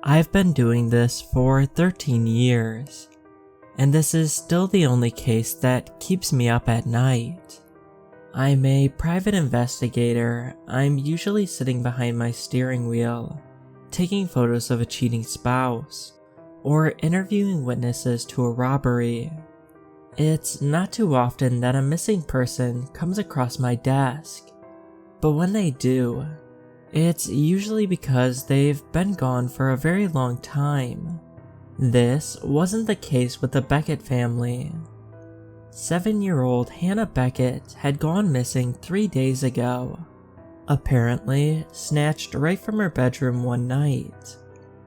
I've been doing this for 13 years, and this is still the only case that keeps me up at night. I'm a private investigator. I'm usually sitting behind my steering wheel, taking photos of a cheating spouse, or interviewing witnesses to a robbery. It's not too often that a missing person comes across my desk, but when they do, it's usually because they've been gone for a very long time. This wasn't the case with the Beckett family. 7-year-old Hannah Beckett had gone missing 3 days ago, apparently snatched right from her bedroom one night.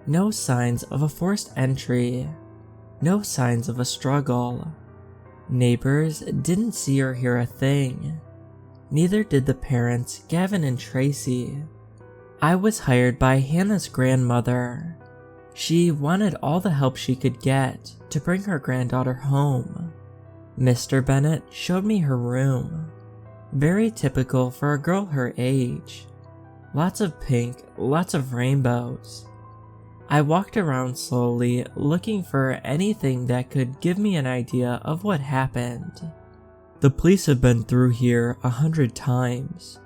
No signs of a forced entry, no signs of a struggle. Neighbors didn't see or hear a thing. Neither did the parents, Gavin and Tracy. I was hired by Hannah's grandmother. She wanted all the help she could get to bring her granddaughter home. Mr. Bennett showed me her room. Very typical for a girl her age. Lots of pink, lots of rainbows. I walked around slowly, looking for anything that could give me an idea of what happened. "The police have been through here 100 times,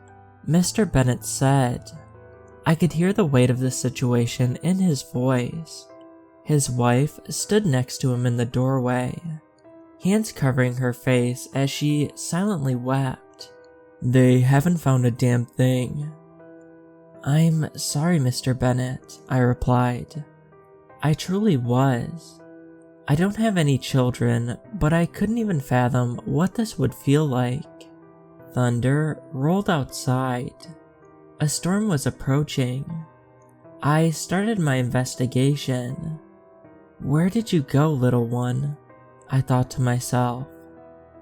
Mr. Bennett said. I could hear the weight of the situation in his voice. His wife stood next to him in the doorway, hands covering her face as she silently wept. "They haven't found a damn thing." "I'm sorry, Mr. Bennett," I replied. I truly was. I don't have any children, but I couldn't even fathom what this would feel like. Thunder rolled outside. A storm was approaching. I started my investigation. "Where did you go, little one?" I thought to myself.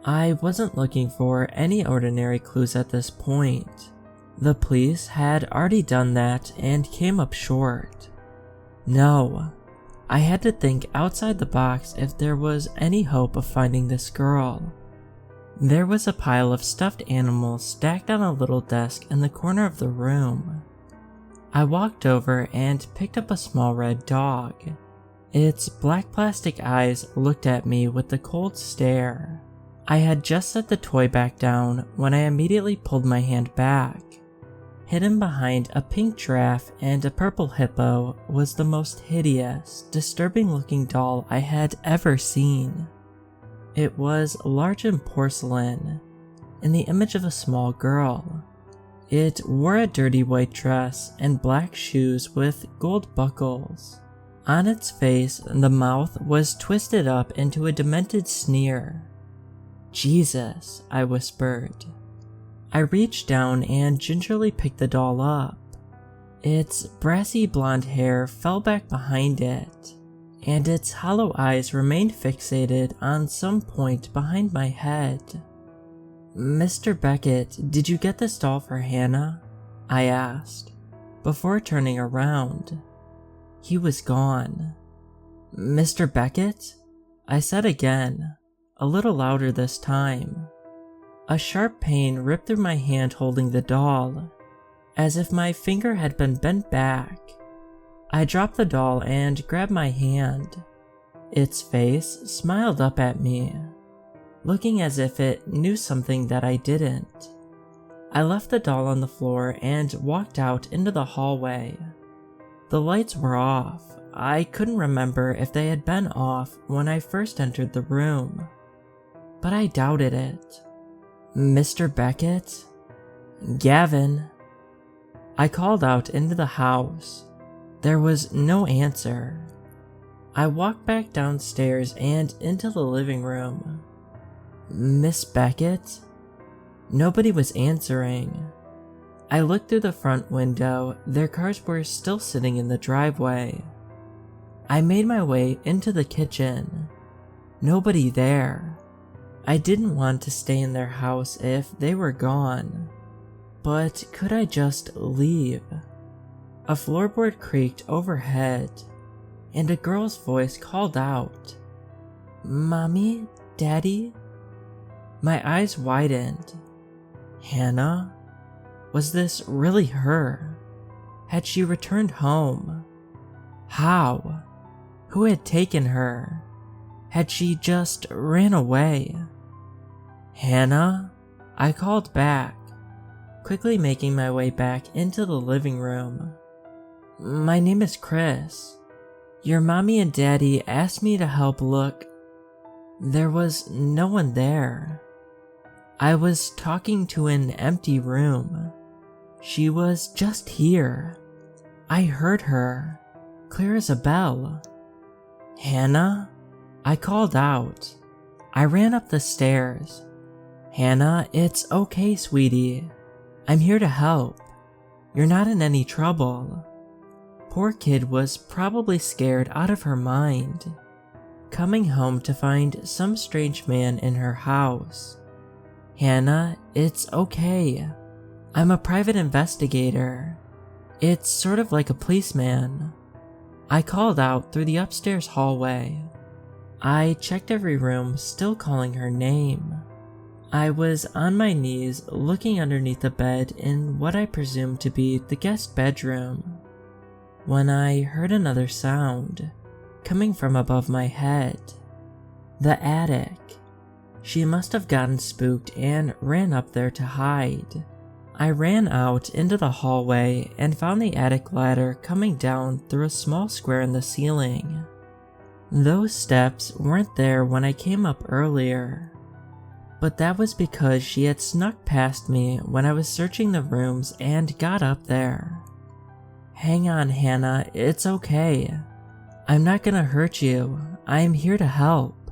I wasn't looking for any ordinary clues at this point. The police had already done that and came up short. No, I had to think outside the box if there was any hope of finding this girl. There was a pile of stuffed animals stacked on a little desk in the corner of the room. I walked over and picked up a small red dog. Its black plastic eyes looked at me with a cold stare. I had just set the toy back down when I immediately pulled my hand back. Hidden behind a pink giraffe and a purple hippo was the most hideous, disturbing-looking doll I had ever seen. It was large in porcelain, in the image of a small girl. It wore a dirty white dress and black shoes with gold buckles. On its face, the mouth was twisted up into a demented sneer. "Jesus," I whispered. I reached down and gingerly picked the doll up. Its brassy blonde hair fell back behind it, and its hollow eyes remained fixated on some point behind my head. "Mr. Beckett, did you get this doll for Hannah?" I asked, before turning around. He was gone. "Mr. Beckett?" I said again, a little louder this time. A sharp pain ripped through my hand holding the doll, as if my finger had been bent back. I dropped the doll and grabbed my hand. Its face smiled up at me, looking as if it knew something that I didn't. I left the doll on the floor and walked out into the hallway. The lights were off. I couldn't remember if they had been off when I first entered the room, but I doubted it. "Mr. Beckett?" "Gavin." I called out into the house. There was no answer. I walked back downstairs and into the living room. "Miss Beckett?" Nobody was answering. I looked through the front window. Their cars were still sitting in the driveway. I made my way into the kitchen. Nobody there. I didn't want to stay in their house if they were gone. But could I just leave? A floorboard creaked overhead, and a girl's voice called out, "Mommy? Daddy?" My eyes widened. Hannah? Was this really her? Had she returned home? How? Who had taken her? Had she just ran away? Hannah? I called back, quickly making my way back into the living room. My name is Chris. Your mommy and daddy asked me to help look. There was no one there. I was talking to an empty room. She was just here. I heard her, clear as a bell. Hannah? I called out. I ran up the stairs. Hannah, it's okay, sweetie. I'm here to help. You're not in any trouble. Poor kid was probably scared out of her mind, coming home to find some strange man in her house. Hannah, it's okay. I'm a private investigator. It's sort of like a policeman. I called out through the upstairs hallway. I checked every room, still calling her name. I was on my knees looking underneath the bed in what I presumed to be the guest bedroom, when I heard another sound coming from above my head. The attic. She must have gotten spooked and ran up there to hide. I ran out into the hallway and found the attic ladder coming down through a small square in the ceiling. Those steps weren't there when I came up earlier, but that was because she had snuck past me when I was searching the rooms and got up there. Hang on, Hannah, it's okay. I'm not gonna hurt you. I'm here to help,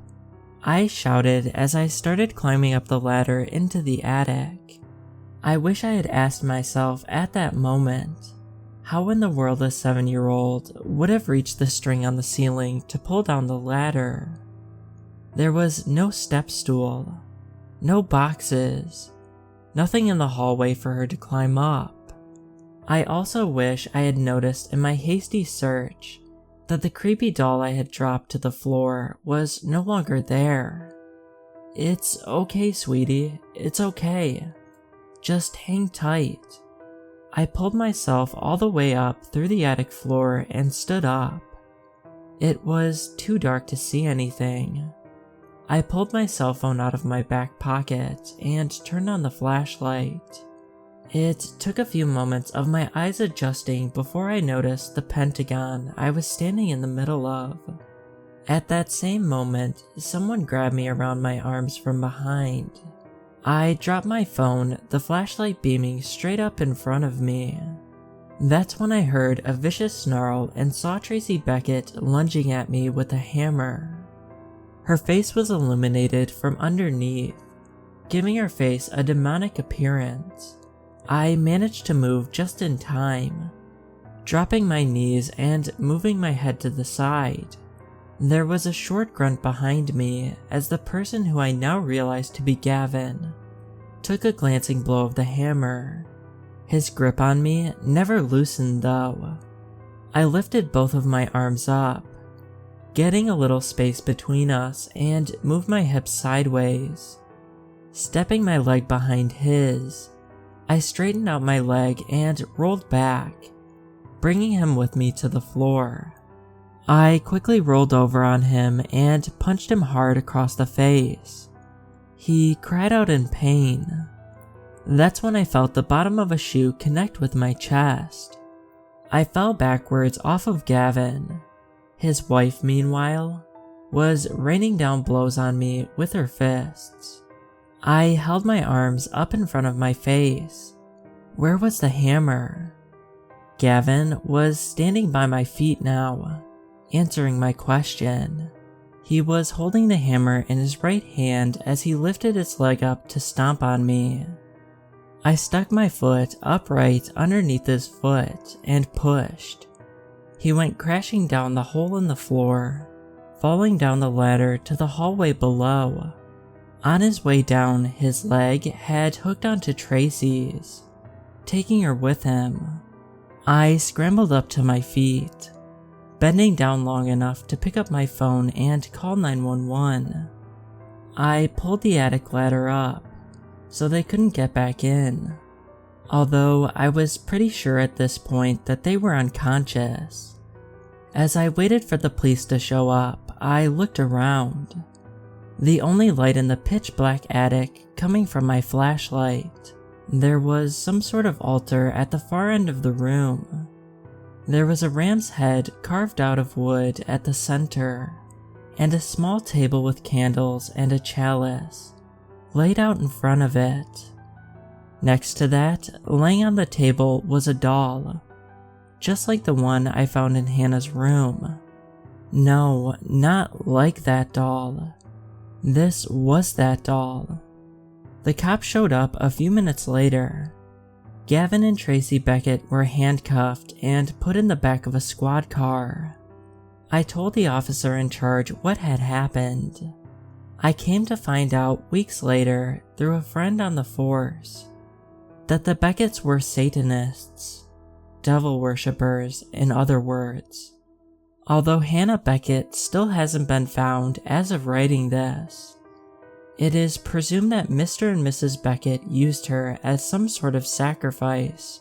I shouted as I started climbing up the ladder into the attic. I wish I had asked myself at that moment, how in the world a 7-year-old would have reached the string on the ceiling to pull down the ladder. There was no step stool, no boxes, nothing in the hallway for her to climb up. I also wish I had noticed in my hasty search that the creepy doll I had dropped to the floor was no longer there. It's okay, sweetie, it's okay. Just hang tight. I pulled myself all the way up through the attic floor and stood up. It was too dark to see anything. I pulled my cell phone out of my back pocket and turned on the flashlight. It took a few moments of my eyes adjusting before I noticed the pentagon I was standing in the middle of. At that same moment, someone grabbed me around my arms from behind. I dropped my phone, the flashlight beaming straight up in front of me. That's when I heard a vicious snarl and saw Tracy Beckett lunging at me with a hammer. Her face was illuminated from underneath, giving her face a demonic appearance. I managed to move just in time, dropping my knees and moving my head to the side. There was a short grunt behind me as the person who I now realized to be Gavin took a glancing blow of the hammer. His grip on me never loosened though. I lifted both of my arms up, getting a little space between us, and moved my hips sideways. Stepping my leg behind his, I straightened out my leg and rolled back, bringing him with me to the floor. I quickly rolled over on him and punched him hard across the face. He cried out in pain. That's when I felt the bottom of a shoe connect with my chest. I fell backwards off of Gavin. His wife, meanwhile, was raining down blows on me with her fists. I held my arms up in front of my face. Where was the hammer? Gavin was standing by my feet now, answering my question. He was holding the hammer in his right hand as he lifted his leg up to stomp on me. I stuck my foot upright underneath his foot and pushed. He went crashing down the hole in the floor, falling down the ladder to the hallway below. On his way down, his leg had hooked onto Tracy's, taking her with him. I scrambled up to my feet, bending down long enough to pick up my phone and call 911. I pulled the attic ladder up, so they couldn't get back in, although I was pretty sure at this point that they were unconscious. As I waited for the police to show up, I looked around. The only light in the pitch black attic coming from my flashlight. There was some sort of altar at the far end of the room. There was a ram's head carved out of wood at the center, and a small table with candles and a chalice laid out in front of it. Next to that, laying on the table, was a doll, just like the one I found in Hannah's room. No, not like that doll. This was that doll. The cops showed up a few minutes later. Gavin and Tracy Beckett were handcuffed and put in the back of a squad car. I told the officer in charge what had happened. I came to find out weeks later through a friend on the force that the Becketts were Satanists, devil worshippers in other words. Although Hannah Beckett still hasn't been found as of writing this, it is presumed that Mr. and Mrs. Beckett used her as some sort of sacrifice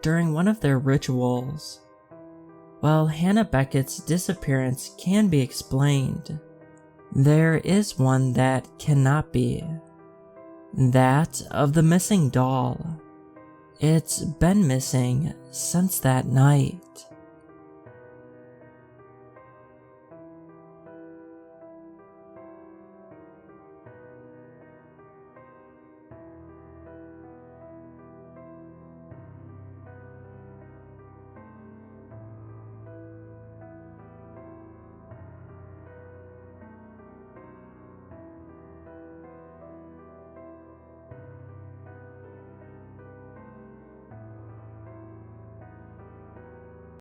during one of their rituals. While Hannah Beckett's disappearance can be explained, there is one that cannot be. That of the missing doll. It's been missing since that night.